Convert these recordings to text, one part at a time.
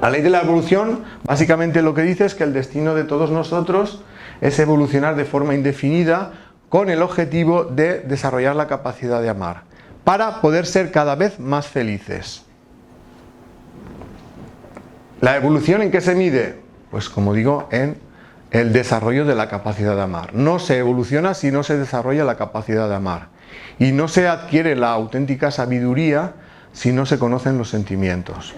La ley de la evolución básicamente lo que dice es que el destino de todos nosotros es evolucionar de forma indefinida con el objetivo de desarrollar la capacidad de amar, para poder ser cada vez más felices. ¿La evolución en qué se mide? Pues como digo, en el desarrollo de la capacidad de amar. No se evoluciona si no se desarrolla la capacidad de amar. Y no se adquiere la auténtica sabiduría si no se conocen los sentimientos.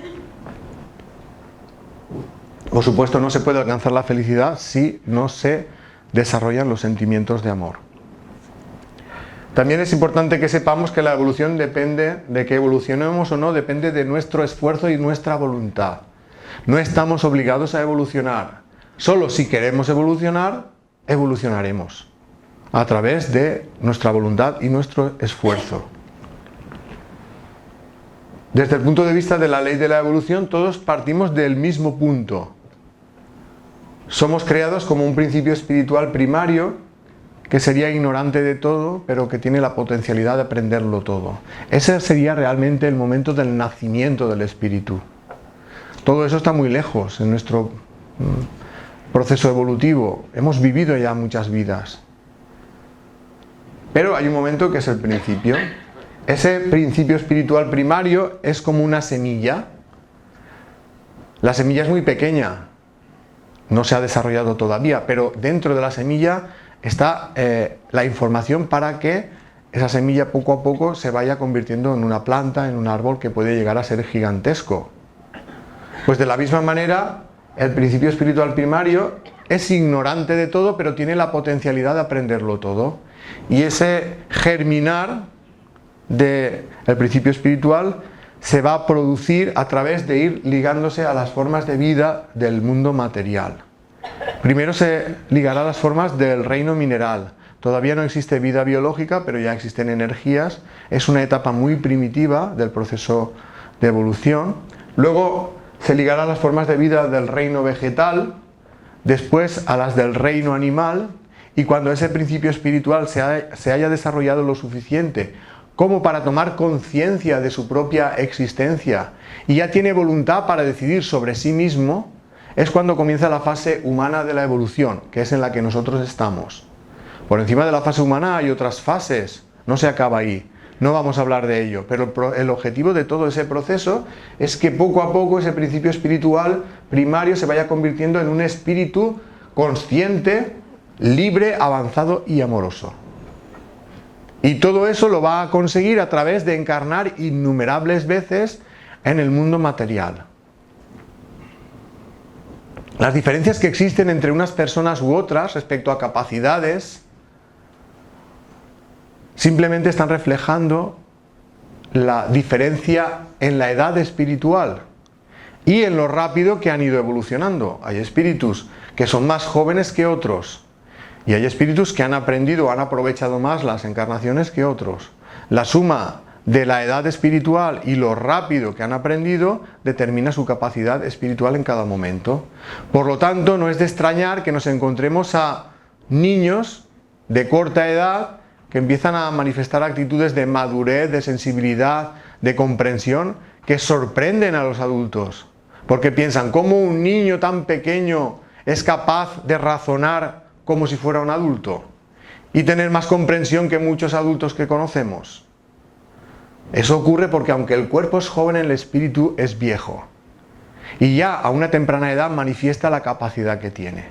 Por supuesto, no se puede alcanzar la felicidad si no se desarrollan los sentimientos de amor. También es importante que sepamos que la evolución depende de que evolucionemos o no, depende de nuestro esfuerzo y nuestra voluntad. No estamos obligados a evolucionar. Solo si queremos evolucionar, evolucionaremos a través de nuestra voluntad y nuestro esfuerzo. Desde el punto de vista de la ley de la evolución, todos partimos del mismo punto. Somos creados como un principio espiritual primario que sería ignorante de todo, pero que tiene la potencialidad de aprenderlo todo. Ese sería realmente el momento del nacimiento del espíritu. Todo eso está muy lejos en nuestro proceso evolutivo. Hemos vivido ya muchas vidas. Pero hay un momento que es el principio. Ese principio espiritual primario es como una semilla. La semilla es muy pequeña. No se ha desarrollado todavía, pero dentro de la semilla está la información para que esa semilla poco a poco se vaya convirtiendo en una planta, en un árbol que puede llegar a ser gigantesco. Pues de la misma manera, el principio espiritual primario es ignorante de todo, pero tiene la potencialidad de aprenderlo todo. Y ese germinar del principio espiritual se va a producir a través de ir ligándose a las formas de vida del mundo material. Primero se ligará a las formas del reino mineral. Todavía no existe vida biológica, pero ya existen energías. Es una etapa muy primitiva del proceso de evolución. Luego se ligará a las formas de vida del reino vegetal, después a las del reino animal, y cuando ese principio espiritual se haya desarrollado lo suficiente como para tomar conciencia de su propia existencia y ya tiene voluntad para decidir sobre sí mismo, es cuando comienza la fase humana de la evolución, que es en la que nosotros estamos. Por encima de la fase humana hay otras fases, no se acaba ahí, no vamos a hablar de ello, pero el objetivo de todo ese proceso es que poco a poco ese principio espiritual primario se vaya convirtiendo en un espíritu consciente, libre, avanzado y amoroso. Y todo eso lo va a conseguir a través de encarnar innumerables veces en el mundo material. Las diferencias que existen entre unas personas u otras respecto a capacidades simplemente están reflejando la diferencia en la edad espiritual y en lo rápido que han ido evolucionando. Hay espíritus que son más jóvenes que otros. Y hay espíritus que han aprendido o han aprovechado más las encarnaciones que otros. La suma de la edad espiritual y lo rápido que han aprendido determina su capacidad espiritual en cada momento. Por lo tanto, no es de extrañar que nos encontremos a niños de corta edad que empiezan a manifestar actitudes de madurez, de sensibilidad, de comprensión, que sorprenden a los adultos. Porque piensan, ¿cómo un niño tan pequeño es capaz de razonar como si fuera un adulto y tener más comprensión que muchos adultos que conocemos? Eso ocurre porque aunque el cuerpo es joven, el espíritu es viejo y ya a una temprana edad manifiesta la capacidad que tiene.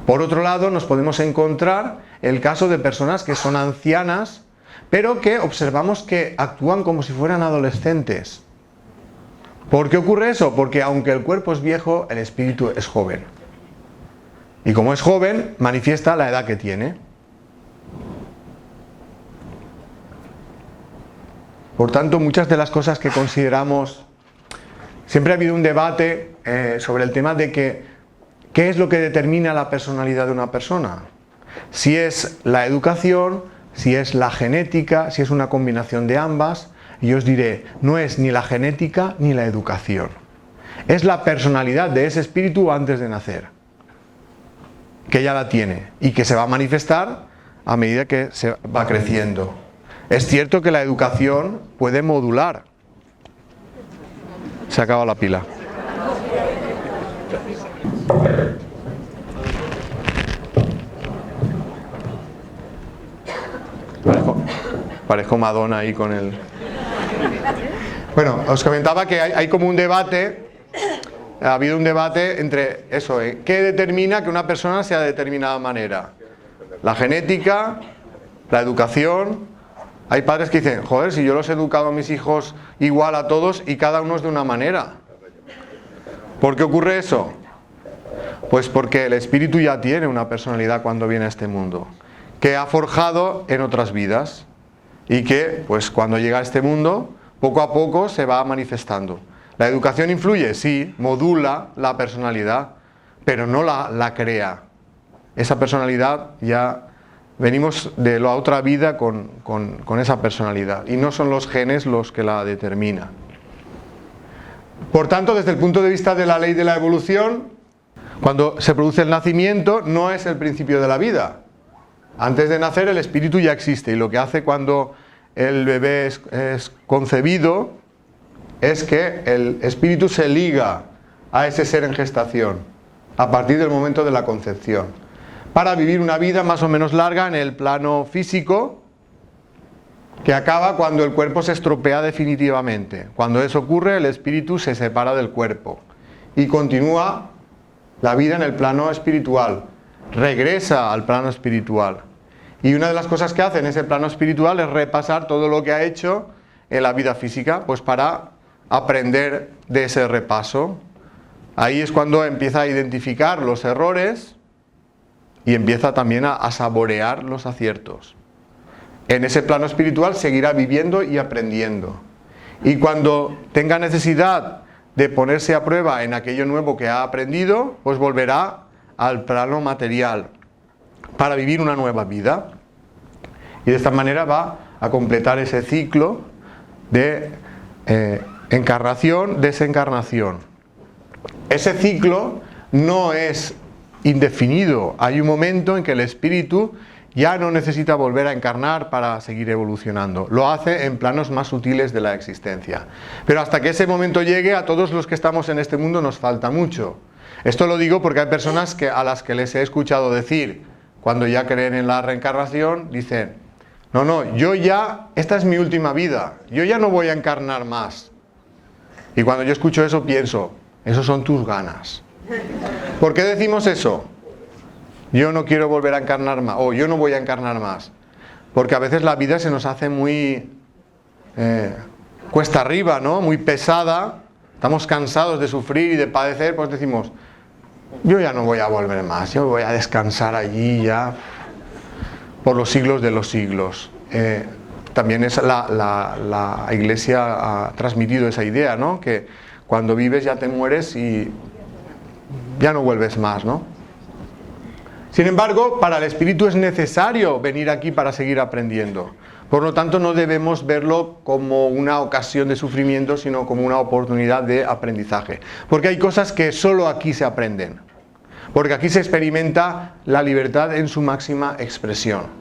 Por otro lado, nos podemos encontrar el caso de personas que son ancianas pero que observamos que actúan como si fueran adolescentes. ¿Por qué ocurre eso? Porque aunque el cuerpo es viejo, el espíritu es joven. Y como es joven, manifiesta la edad que tiene. Por tanto, muchas de las cosas que consideramos... Siempre ha habido un debate sobre el tema de qué es lo que determina la personalidad de una persona. Si es la educación, si es la genética, si es una combinación de ambas. Y yo os diré, no es ni la genética ni la educación. Es la personalidad de ese espíritu antes de nacer, que ya la tiene y que se va a manifestar a medida que se va creciendo. Es cierto que la educación puede modular. Se acaba la pila. Parezco Madonna ahí con el... Bueno, os comentaba que hay como un debate, ha habido un debate entre eso, ¿qué determina que una persona sea de determinada manera? La genética, la educación. Hay padres que dicen, joder, si yo los he educado a mis hijos igual a todos y cada uno es de una manera. ¿Por qué ocurre eso? Pues porque el espíritu ya tiene una personalidad cuando viene a este mundo, que ha forjado en otras vidas y que, pues cuando llega a este mundo, poco a poco se va manifestando. ¿La educación influye? Sí, modula la personalidad, pero no la crea. Esa personalidad ya venimos de la otra vida con esa personalidad y no son los genes los que la determinan. Por tanto, desde el punto de vista de la ley de la evolución, cuando se produce el nacimiento no es el principio de la vida. Antes de nacer el espíritu ya existe y lo que hace cuando el bebé es concebido es que el espíritu se liga a ese ser en gestación a partir del momento de la concepción para vivir una vida más o menos larga en el plano físico que acaba cuando el cuerpo se estropea definitivamente. Cuando eso ocurre el espíritu se separa del cuerpo y continúa la vida en el plano espiritual, regresa al plano espiritual. Y una de las cosas que hace en ese plano espiritual es repasar todo lo que ha hecho en la vida física, pues para aprender de ese repaso. Ahí es cuando empieza a identificar los errores y empieza también a saborear los aciertos. En ese plano espiritual seguirá viviendo y aprendiendo. Y cuando tenga necesidad de ponerse a prueba en aquello nuevo que ha aprendido, pues volverá al plano material para vivir una nueva vida. Y de esta manera va a completar ese ciclo de encarnación, desencarnación. Ese ciclo no es indefinido. Hay un momento en que el espíritu ya no necesita volver a encarnar para seguir evolucionando. Lo hace en planos más sutiles de la existencia. Pero hasta que ese momento llegue, a todos los que estamos en este mundo nos falta mucho. Esto lo digo porque hay personas a las que les he escuchado decir, cuando ya creen en la reencarnación, dicen, no, yo ya, esta es mi última vida, yo ya no voy a encarnar más. Y cuando yo escucho eso pienso, esos son tus ganas. ¿Por qué decimos eso? Yo no quiero volver a encarnar más, o yo no voy a encarnar más. Porque a veces la vida se nos hace muy cuesta arriba, ¿no? Muy pesada. Estamos cansados de sufrir y de padecer, pues decimos, yo ya no voy a volver más, yo voy a descansar allí ya por los siglos de los siglos. También la Iglesia ha transmitido esa idea, ¿no? Que cuando vives ya te mueres y ya no vuelves más, ¿no? Sin embargo, para el espíritu es necesario venir aquí para seguir aprendiendo. Por lo tanto, no debemos verlo como una ocasión de sufrimiento, sino como una oportunidad de aprendizaje. Porque hay cosas que solo aquí se aprenden. Porque aquí se experimenta la libertad en su máxima expresión.